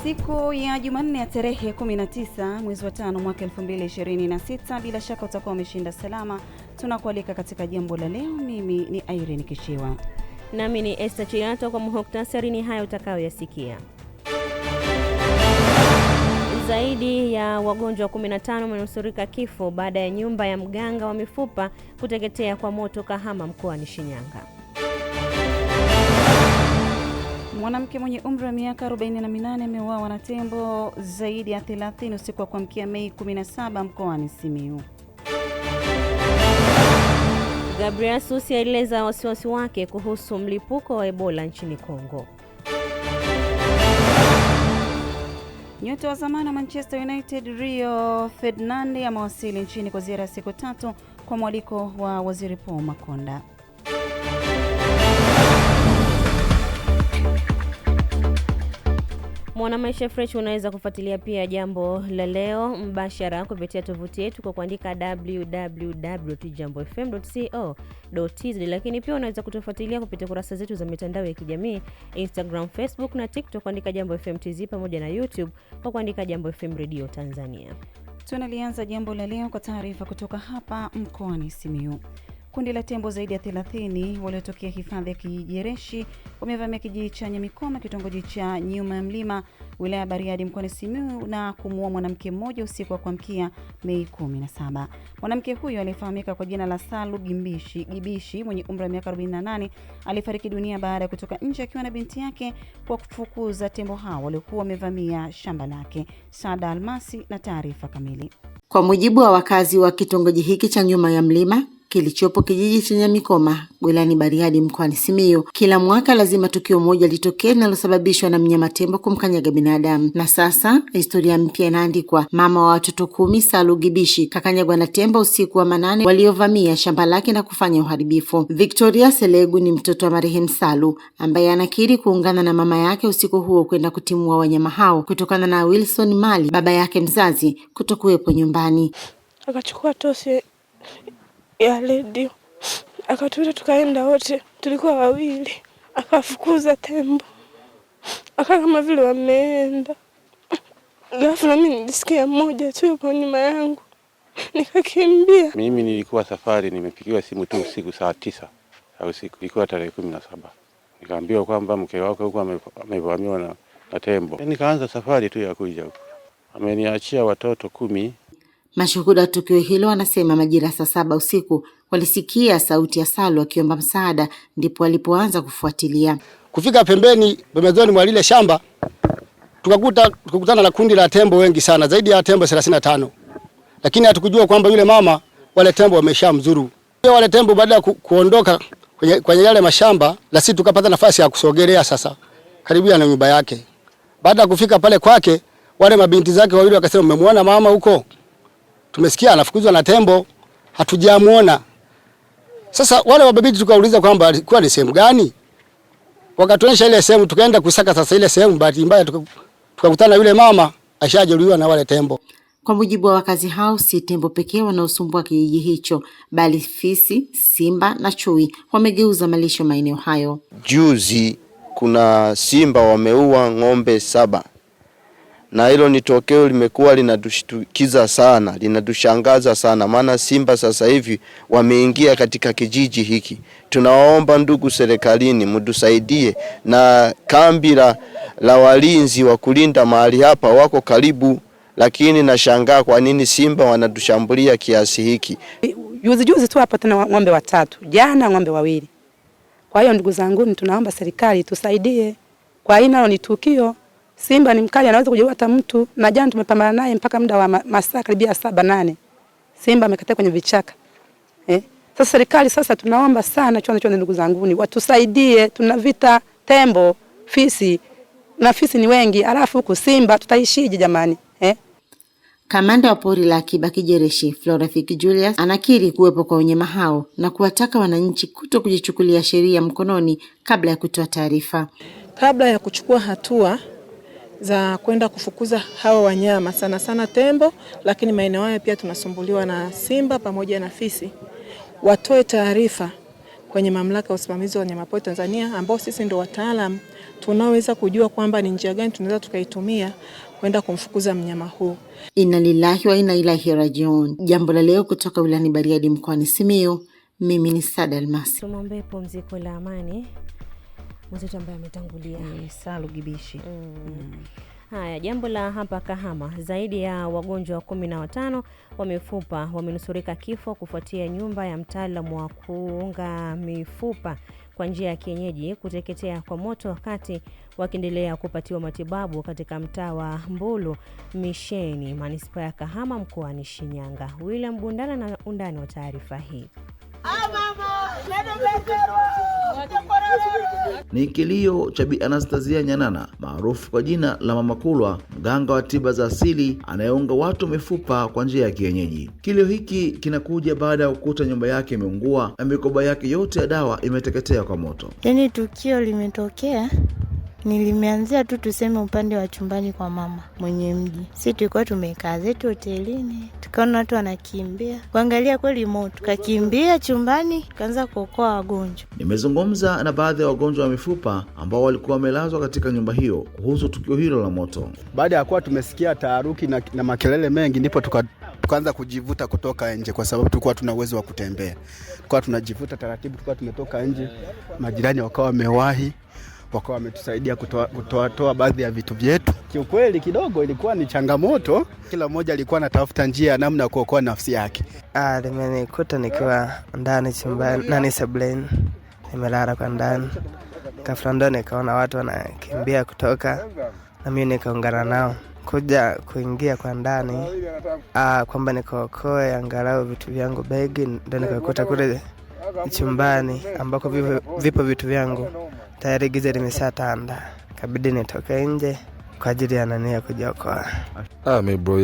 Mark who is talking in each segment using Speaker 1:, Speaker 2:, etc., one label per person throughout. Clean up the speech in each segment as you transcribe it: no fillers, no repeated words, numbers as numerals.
Speaker 1: Siku ya Jumanne ya tarehe 19 mwezi wa 5 mwaka 2026, bila shaka utakuwa umeshinda salama. Tunakualika katika jambo la leo. Mimi ni Irene Kishiwa.
Speaker 2: Nami ni Esther Chilato. Kwa muhtasari ni haya utakayoyasikia. Zaidi ya wagonjwa 15 wamenusurika kifo baada ya nyumba ya mganga wa mifupa kuteketea kwa moto Kahama mkoani Shinyanga.
Speaker 1: Mwanamke mwenye umri wa miaka 48 ameuawa na tembo zaidi ya 30 usiku wa kuamkia Mei 17 mkoani Simiyu.
Speaker 2: Gabriel Susi aeleza wasiwasi wake kuhusu mlipuko wa Ebola nchini Kongo.
Speaker 1: Nyota wa zamani wa Manchester United Rio Ferdinand amewasili nchini kwa ziara ya siku 3 kwa mwaliko wa Waziri Paul Makonda.
Speaker 2: Mwanamaisha Fresh unaweza kufuatilia pia jambo la leo mbashara kupitia tovuti yetu kwa kuandika www.jambofm.co.tz, lakini pia unaweza kutufuatilia kupitia kurasa zetu za mitandao ya kijamii Instagram, Facebook na TikTok kuandika Jambo FM TZ, pamoja na YouTube kwa kuandika Jambo FM Radio Tanzania.
Speaker 1: Tunalianza jambo la leo kwa taarifa kutoka hapa mkoani Simiyu. Kundi la tembo zaidi ya 30 waliotokea hifadhi ya Kijereshi wamevamia kijiji cha Nyamikoma, kitongoji cha Nyuma ya Mlima, wilaya ya Bariadi mkoani Simiyu na kumuua mwanamke mmoja usiku wa kuamkia Mei 17. Mwanamke huyo aliyefahamika kwa jina la Salu Gibishi mwenye umri wa miaka 48 alifariki dunia baada ya kutoka nje akiwa na binti yake kwa kufukuza tembo hao waliokuwa wamevamia shamba lake. Sada Almasi na taarifa kamili.
Speaker 3: Kwa mujibu wa wakazi wa kitongoji hiki cha Nyuma ya Mlima kilichopo kijiji cha Nyamikoma wilayani Bariadi mkoani Simiyu, kila mwaka lazima tukio moja litokee linalosababishwa na mnyama tembo kumkanyaga binadamu. Na sasa historia mpya inaandikwa. Mama wa watoto 10 Salu Gibishi kakanyagwa na tembo usiku wa manane waliovamia shamba lake na kufanya uharibifu. Victoria Selegu ni mtoto wa marehemu Salu ambaye anakiri kuungana na mama yake usiku huo kwenda kutimua wanyama hao kutokana na Wilson Mali, baba yake mzazi, kutokuwepo nyumbani.
Speaker 4: Akachukua tosi ya redio akatuita, tukaenda wote, tulikuwa wawili, akafukuza tembo aka kama vile wameenda. Ghafla mimi nilisikia mmoja tu yuko nyuma yangu, nikakimbia.
Speaker 5: Mimi nilikuwa safari, nimepigiwa simu tu usiku saa 9 ya usiku, ilikuwa tarehe 17. Nikaambiwa kwamba mke wako huko amevamiwa na tembo. Nikaanza safari tu ya kuja huko. Ameniachia watoto 10.
Speaker 3: Mashuhuda wa tukio hilo wanasema majira saa 7 usiku walisikia sauti ya Salu akiomba msaada, ndipo walipoanza kufuatilia.
Speaker 6: Kufika pembezoni mwa lile shamba tukakutana na kundi la tembo wengi sana, zaidi ya tembo 35. Lakini hatukujua kwamba yule mama wale tembo wameshamzuru. Wale tembo baada ya kuondoka kwenye yale mashamba, la sisi tukapata nafasi ya kusogelea sasa karibia na nyumba yake. Baada ya kufika pale kwake, wale mabinti zake wawili wakasema, "Mmemwona mama huko? Tumesikia anafukuzwa na tembo, hatujamuona." Sasa wale wababiti tukauliza kwamba alikuwa ni sehemu gani? Wakatuonyesha ile sehemu, tukaenda kusaka sasa ile sehemu, bahati mbaya tukakutana yule mama ashajeruhiwa na wale tembo.
Speaker 3: Kwa mujibu wa wakazi hao, si tembo pekee wanaosumbua kijiji hicho, bali fisi, simba na chui wamegeuza malisho maeneo hayo.
Speaker 7: Juzi kuna simba wameua ng'ombe 7. Na hilo ni tokeo limekuwa linatushtukiza sana, linatushangaza sana, maana simba sasa hivi wameingia katika kijiji hiki. Tunawaomba ndugu serikalini mtusaidie, na kambi la walinzi wa kulinda mahali hapa wako karibu, lakini nashangaa kwa nini simba wanatushambulia kiasi hiki.
Speaker 8: Juzi tu hapa tuna ng'ombe 3, jana ng'ombe 2. Kwa hiyo ndugu zangu, tunaomba serikali tusaidie, kwa hilo ni tukio. Simba ni mkali, anaweza kujeruhi hata mtu, na jana tumepambana naye mpaka muda wa masaa karibia 7-8. Simba amekataa kwenye vichaka. Sasa serikali sasa tunaomba sana chona ndugu zangu, watusaidie, tunavita tembo, fisi, na fisi ni wengi, alafu huko simba tutaishije jamani?
Speaker 3: Kamanda wa pori la Akiba Kijereshi, Florafiki Julius, anakiri kuwepo kwa wanyama hao na kuwataka wananchi kuto kujichukulia sheria mkononi kabla ya kutoa taarifa.
Speaker 9: Kabla ya kuchukua hatua za kwenda kufukuza hawa wanyama, sana sana tembo, lakini maeneo haya pia tunasumbuliwa na simba pamoja na fisi, watoe taarifa kwenye mamlaka ya usimamizi wa wanyamapori Tanzania, ambao sisi ndio wataalamu tunaoweza kujua kwamba ni njia gani tunaweza tukaitumia kwenda kumfukuza mnyama huu.
Speaker 3: Inna lillahi wa inna ilaihi rajiun. Jambo la leo kutoka wilayani Bariadi mkoani Simiyu. Mimi ni Sada Almasi.
Speaker 2: Tumombe pumziko la amani mwenzetu ambaye ametangulia.
Speaker 1: Salu Gibishi.
Speaker 2: Haya, jambo la hapa Kahama, zaidi ya wagonjwa 15 wa mifupa wamenusurika kifo kufuatia nyumba ya mtaalamu wa kuunga mifupa kwa njia ya kienyeji kuteketea kwa moto wakati wakiendelea kupatiwa matibabu katika mtaa wa Mbulu Misheni, manispaa ya Kahama mkoani Shinyanga. William Bundala na undani wa taarifa hii.
Speaker 10: Ni kilio cha Bi Anastasia Nyanana maarufu kwa jina la Mama Kulwa, mganga wa tiba za asili anayeunga watu mifupa kwa njia ya kienyeji. Kilio hiki kinakuja baada ya kukuta nyumba yake imeungua na mikoba yake yote ya dawa imeteketea kwa moto.
Speaker 11: Yaani tukio limetokea nilimeanzia tu tuseme upande wa chumbani kwa mama mwenye mji. Sisi tulikuwa tumekaa zetu hotelini, tukaona watu wanakimbia. Kuangalia kweli moto, tukakimbia chumbani, kaanza kuokoa wagonjwa.
Speaker 10: Nimezungumza na baadhi ya wagonjwa wa mifupa ambao walikuwa wamelazwa katika nyumba hiyo kuhusu tukio hilo la moto.
Speaker 6: Baada ya kuwa tumesikia taharuki na makelele mengi, ndipo tukaanza kujivuta kutoka nje, kwa sababu tulikuwa tuna uwezo wa kutembea. Tulikuwa tunajivuta taratibu, tulikuwa tumetoka nje. Majirani wakawa wamewahi, wakawa wametusaidia kutoa baadhi ya vitu vyetu. Kiukweli kidogo ilikuwa ni changamoto, kila mmoja alikuwa anatafuta njia ya namna kuokoa nafsi yake.
Speaker 12: Nimenikuta nikiwa ndani chumbani na sebuleni, nimelala kwa ndani. Ghafla ndo nikaona watu wanakimbia kutoka, na mimi nikaungana nao kuja kuingia kwa ndani, kwamba nikaokoe angalau vitu vyangu begi. Ndo nikakuta kule chumbani ambako vipo vitu vyangu tayari giza limeshatanda, kabidi nitoke nje kwa ajili ya nani ya kujiokoa.
Speaker 13: Mimi bro,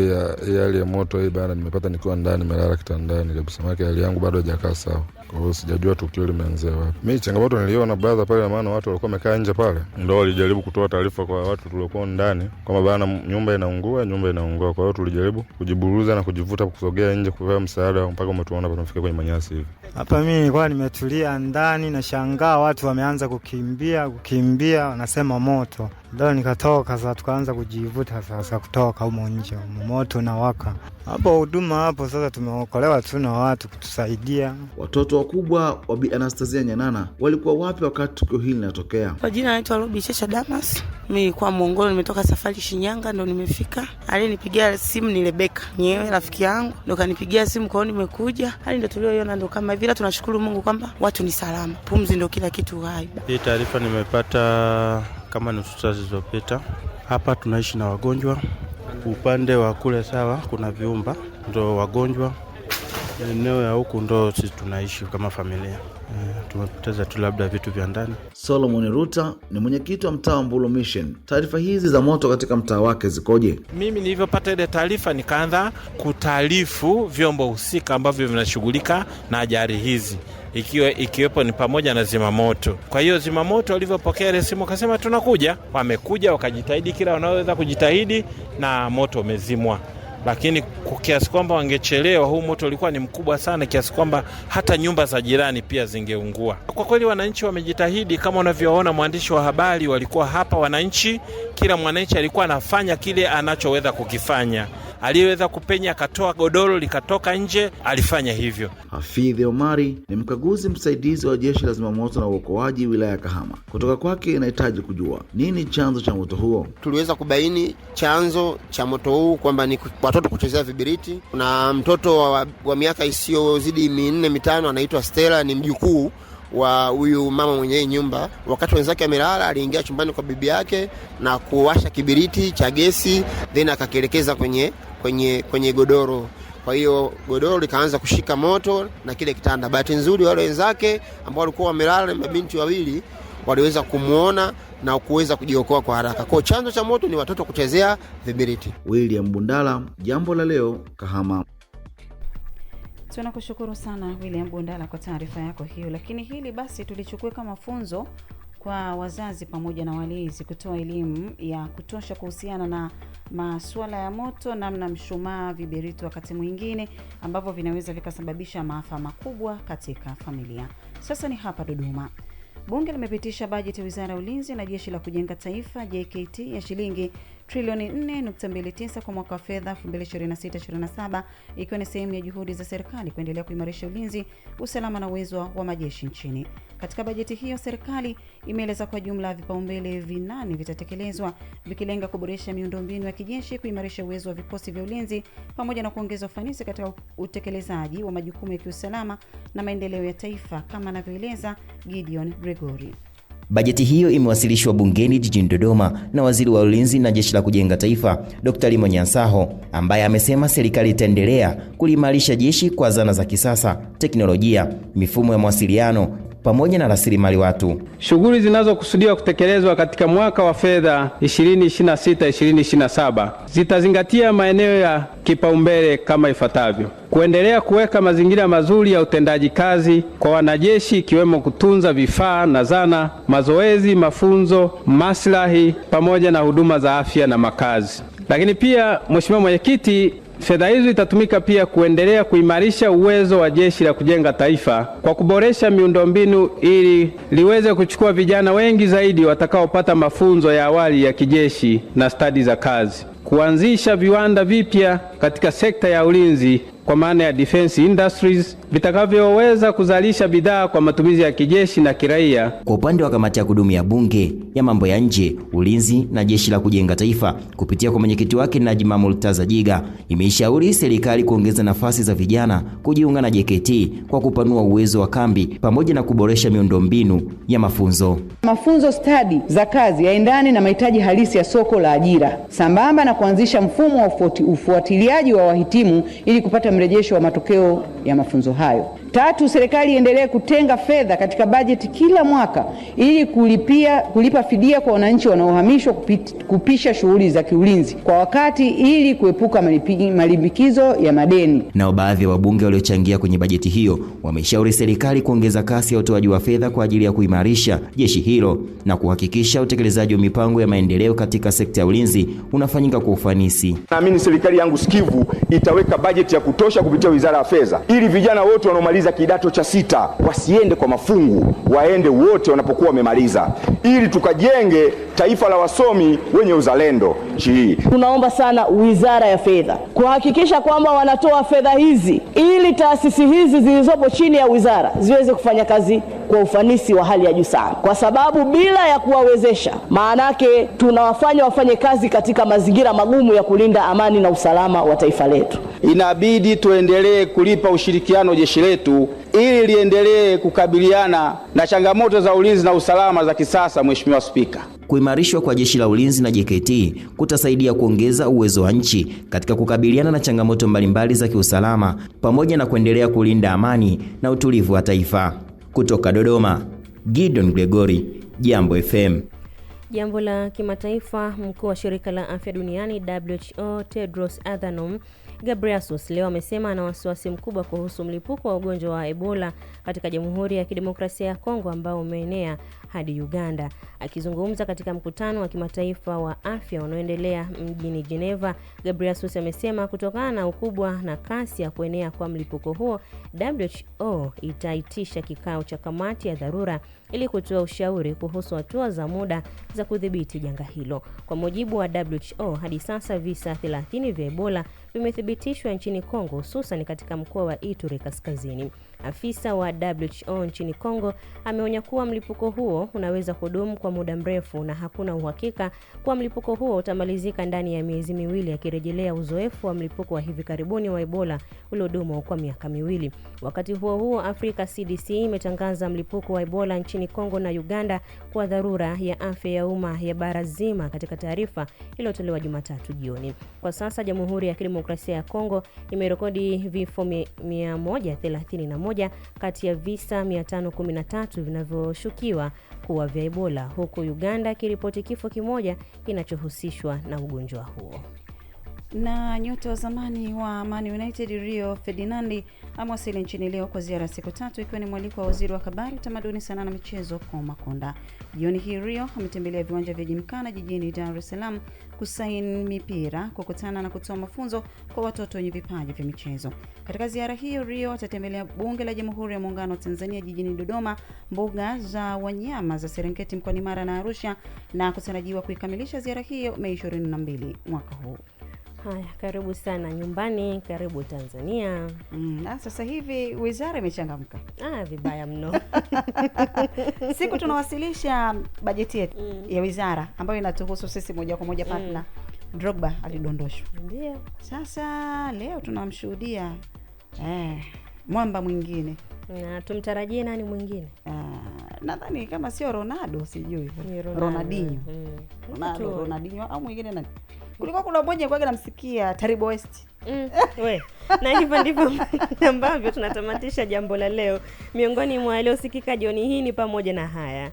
Speaker 13: hali ya moto hii bana nimepata nikiwa ndani, nimelala kitandani kabisa, maana hali yangu bado haijakaa sawa. Kwa hiyo sijajua tukio limeanzia wapi. Mimi changamoto niliona brother pale, maana watu walikuwa wamekaa nje pale, ndio walijaribu kutoa taarifa kwa watu tuliokuwa ndani kwamba bana nyumba inaungua. Kwa hiyo tulijaribu kujiburuza na kujivuta kusogea nje kwa msaada mpaka umetuona hapa tunafika kwenye manyasi hivi.
Speaker 14: Hapa mimi nilikuwa nimetulia ndani na shangaa watu wameanza kukimbia wanasema moto. Ndio nikatoka sasa, tukaanza kujivuta sasa kutoka humo nje, moto na waka. Hapo huduma hapo sasa tumeokolewa tu na watu kutusaidia.
Speaker 10: Watoto wakubwa wa Bi Anastasia Nyanana walikuwa wapi wakati tukio hili linatokea?
Speaker 15: Kwa jina naitwa Robi Chacha Damas. Mimi kwa Mongolo, nimetoka safari Shinyanga ndo nimefika. Alinipigia simu ni Rebeka, nyewe rafiki yangu, ndo kanipigia simu kwao nimekuja. Hali ndo tulioiona ndo kama vile. Tunashukuru Mungu kwamba watu ni salama. Pumzi ndo kila kitu hai.
Speaker 16: Hii taarifa nimepata kama nusu saa zilizopita. Hapa tunaishi na wagonjwa. Upande wa kule sawa kuna viumba ndo wagonjwa. Eneo ya huku ndo sisi tunaishi kama familia. Tumepoteza tu labda vitu vya ndani.
Speaker 10: Solomon Ruta ni mwenyekiti wa mtaa wa Mbulu Mission. Taarifa hizi za moto katika mtaa wake zikoje?
Speaker 17: Mimi nilivyopata ile taarifa nikaanza kutaarifu vyombo husika ambavyo vinashughulika na ajali hizi, ikiwepo ni pamoja na zimamoto. Kwa hiyo zimamoto walivyopokea ile simu wakasema tunakuja. Wamekuja wakajitahidi kila wanaoweza kujitahidi na moto umezimwa. Lakini kiasi kwamba wangechelewa, huu moto ulikuwa ni mkubwa sana kiasi kwamba hata nyumba za jirani pia zingeungua. Kwa kweli wananchi wamejitahidi, kama unavyoona mwandishi wa habari walikuwa hapa wananchi, kila mwananchi alikuwa anafanya kile anachoweza kukifanya. Aliyeweza kupenya akatoa godoro likatoka nje, alifanya hivyo.
Speaker 10: Hafidhi Omari ni mkaguzi msaidizi wa jeshi la zimamoto na uokoaji wilaya ya Kahama. Kutoka kwake inahitaji kujua nini chanzo cha moto huo.
Speaker 18: Tuliweza kubaini chanzo cha moto huu kwamba ni watoto kuchezea vibiriti. Kuna mtoto wa miaka isiyozidi 4-5 anaitwa Stella, ni mjukuu wa huyu mama mwenye nyumba. Wakati wenzake amelala, aliingia chumbani kwa bibi yake na kuwasha kibiriti cha gesi, then akakielekeza kwenye godoro. Kwa hiyo godoro likaanza kushika moto na kile kitanda. Bahati nzuri wale wenzake ambao walikuwa wamelala na mabinti wawili waliweza kumuona na kuweza kujiokoa kwa haraka. Kwa chanzo cha moto ni watoto kuchezea vibiriti.
Speaker 10: William Bundala, Jambo la Leo, Kahama.
Speaker 1: Tunakushukuru sana William Bundala kwa taarifa yako hiyo. Lakini hili basi tulichukue kama funzo kwa wazazi pamoja na walezi, kutoa elimu ya kutosha kuhusiana na masuala ya moto, namna mshumaa, vibiriti wakati mwingine ambavyo vinaweza vikasababisha maafa makubwa katika familia. Sasa ni hapa Dodoma. Bunge limepitisha bajeti ya Wizara ya Ulinzi na Jeshi la Kujenga Taifa JKT ya shilingi trilioni 4.29 kwa mwaka wa fedha 2026/27, ikiwa ni sehemu ya juhudi za serikali kuendelea kuimarisha ulinzi, usalama na uwezo wa majeshi nchini. Katika bajeti hiyo, serikali imeeleza kwa jumla vipaumbele 8 vitatekelezwa, vikilenga kuboresha miundombinu ya kijeshi, kuimarisha uwezo wa vikosi vya ulinzi pamoja na kuongeza ufanisi katika utekelezaji wa majukumu ya kiusalama na maendeleo ya taifa, kama anavyoeleza Gideon Gregory.
Speaker 19: Bajeti hiyo imewasilishwa bungeni jijini Dodoma na Waziri wa Ulinzi na Jeshi la Kujenga Taifa, Dr. Limo Nyansaho, ambaye amesema serikali itaendelea kuliimarisha jeshi kwa zana za kisasa, teknolojia, mifumo ya mawasiliano pamoja na rasilimali watu.
Speaker 20: Shughuli zinazokusudiwa kutekelezwa katika mwaka wa fedha 2026/2027 zitazingatia maeneo ya kipaumbele kama ifuatavyo: kuendelea kuweka mazingira mazuri ya utendaji kazi kwa wanajeshi, ikiwemo kutunza vifaa na zana, mazoezi, mafunzo, maslahi pamoja na huduma za afya na makazi. Lakini pia, Mheshimiwa Mwenyekiti, fedha hizo itatumika pia kuendelea kuimarisha uwezo wa Jeshi la Kujenga Taifa kwa kuboresha miundombinu ili liweze kuchukua vijana wengi zaidi watakaopata mafunzo ya awali ya kijeshi na stadi za kazi, kuanzisha viwanda vipya katika sekta ya ulinzi kwa maana ya defense industries vitakavyoweza kuzalisha bidhaa kwa matumizi ya kijeshi na kiraia.
Speaker 19: Kwa upande wa kamati ya kudumu ya Bunge ya mambo ya nje, ulinzi na Jeshi la Kujenga Taifa kupitia kwa mwenyekiti wake Najma Multaza Jiga, imeishauri serikali kuongeza nafasi za vijana kujiunga na JKT kwa kupanua uwezo wa kambi pamoja na kuboresha miundombinu ya mafunzo.
Speaker 21: Mafunzo stadi za kazi yaendane na mahitaji halisi ya soko la ajira, sambamba na kuanzisha mfumo wa ufuatiliaji wa wahitimu ili kupata mrejesho wa matokeo ya mafunzo hayo. 3, serikali iendelee kutenga fedha katika bajeti kila mwaka ili kulipa fidia kwa wananchi wanaohamishwa kupisha shughuli za kiulinzi kwa wakati ili kuepuka malimbikizo ya madeni.
Speaker 19: Nao baadhi ya wabunge waliochangia kwenye bajeti hiyo wameshauri serikali kuongeza kasi ya utoaji wa fedha kwa ajili ya kuimarisha jeshi hilo na kuhakikisha utekelezaji wa mipango ya maendeleo katika sekta ya ulinzi unafanyika kwa ufanisi.
Speaker 22: Naamini serikali yangu sikivu itaweka bajeti ya kutosha kupitia Wizara ya Fedha ili vijana wote wanaomaliza kidato cha 6 wasiende kwa mafungu, waende wote wanapokuwa wamemaliza, ili tukajenge taifa la wasomi wenye uzalendo nchi hii.
Speaker 23: Tunaomba sana Wizara ya Fedha kuhakikisha kwamba wanatoa fedha hizi ili taasisi hizi zilizopo chini ya wizara ziweze kufanya kazi kwa ufanisi wa hali ya juu sana, kwa sababu bila ya kuwawezesha, maanake tunawafanya wafanye kazi katika mazingira magumu ya kulinda amani na usalama wa taifa letu.
Speaker 20: Inabidi tuendelee kulipa ushirikiano jeshi letu ili liendelee kukabiliana na changamoto za ulinzi na usalama za kisasa. Mheshimiwa Spika,
Speaker 19: kuimarishwa kwa Jeshi la Ulinzi na JKT kutasaidia kuongeza uwezo wa nchi katika kukabiliana na changamoto mbalimbali za kiusalama pamoja na kuendelea kulinda amani na utulivu wa taifa. Kutoka Dodoma, Gideon Gregory, Jambo FM.
Speaker 2: Jambo la kimataifa. Mkuu wa shirika la afya duniani WHO Tedros Adhanom Ghebreyesus leo amesema ana wasiwasi mkubwa kuhusu mlipuko wa ugonjwa wa Ebola katika Jamhuri ya Kidemokrasia ya Kongo ambao umeenea hadi Uganda. Akizungumza katika mkutano wa kimataifa wa afya unaoendelea mjini Geneva, Ghebreyesus amesema kutokana na ukubwa na kasi ya kuenea kwa mlipuko huo, WHO itaitisha kikao cha kamati ya dharura ili kutoa ushauri kuhusu hatua za muda za kudhibiti janga hilo. Kwa mujibu wa WHO, hadi sasa visa 30 vya Ebola vimethibitishwa nchini Kongo, hususan katika mkoa wa Ituri kaskazini. Afisa wa WHO nchini Kongo ameonya kuwa mlipuko huo unaweza kudumu kwa muda mrefu na hakuna uhakika kwa mlipuko huo utamalizika ndani ya miezi miwili, akirejelea uzoefu wa mlipuko wa hivi karibuni wa Ebola uliodumu kwa miaka miwili. Wakati huo huo, Africa CDC imetangaza mlipuko wa Ebola nchini Kongo na Uganda kwa dharura ya afya ya umma ya bara zima katika taarifa iliyotolewa Jumatatu jioni. Kwa sasa Jamhuri ya Kidemokrasia ya Kongo imerekodi vifo 131 kati ya visa 513 vinavyoshukiwa kuwa vya Ebola, huku Uganda kiripoti kifo kimoja kinachohusishwa na ugonjwa huo.
Speaker 1: Na nyota wa zamani wa Man United Rio Ferdinand amewasili nchini leo kwa ziara ya siku 3 ikiwa ni mwaliko wa waziri wa habari, utamaduni, sanaa na michezo Paul Makonda. Jioni hii Rio ametembelea viwanja vya Gymkhana jijini Dar es Salaam kusaini mipira, kukutana na kutoa mafunzo kwa watoto wenye vipaji vya michezo. Katika ziara hiyo Rio atatembelea Bunge la Jamhuri ya Muungano wa Tanzania jijini Dodoma, mbuga za wanyama za Serengeti mkoani Mara na Arusha, na kutarajiwa kuikamilisha ziara hiyo Mei 22 mwaka huu.
Speaker 2: Haya, karibu sana nyumbani, karibu Tanzania.
Speaker 1: Sasa hivi wizara imechangamka.
Speaker 2: Vibaya mno.
Speaker 1: Siku tunawasilisha bajeti yetu ya wizara ambayo inatuhusu sisi moja kwa moja partner. Drogba alidondoshwa.
Speaker 2: Ndio.
Speaker 1: Sasa leo tunamshuhudia mwamba mwingine.
Speaker 2: Na tumtarajie nani mwingine?
Speaker 1: Nadhani kama sio Ronaldo, sijui. Ronaldinho. Ronaldinho au mwingine nani? Kulikuwa kuna mmoja kwa namsikia Taribo West.
Speaker 2: Na hivyo ndivyo ambavyo tunatamatisha jambo la leo. Miongoni mwa waliosikika jioni hii ni pamoja na haya.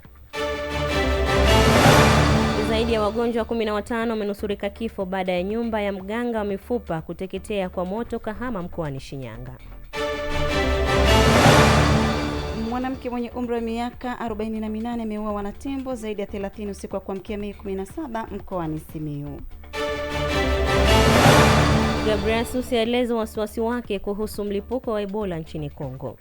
Speaker 2: Zaidi ya wagonjwa 15 wamenusurika kifo baada ya nyumba ya mganga wa mifupa kuteketea kwa moto Kahama mkoani Shinyanga.
Speaker 1: Mwanamke mwenye umri wa miaka 48 ameuawa na tembo zaidi ya 30 usiku wa kuamkia Mei 17 mkoani Simiyu.
Speaker 2: Ghebreyesus aeleza wasiwasi wake kuhusu mlipuko wa Ebola nchini Kongo.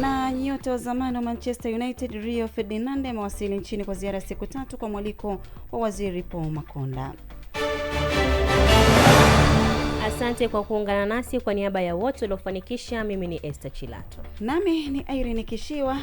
Speaker 1: Na nyota wa zamani wa Manchester United Rio Ferdinand amewasili nchini kwa ziara ya siku 3 kwa mwaliko wa waziri Paul Makonda.
Speaker 2: Asante kwa kuungana nasi. Kwa niaba ya wote waliofanikisha, mimi ni Esther Chilato.
Speaker 1: Nami ni Irene Kishiwa.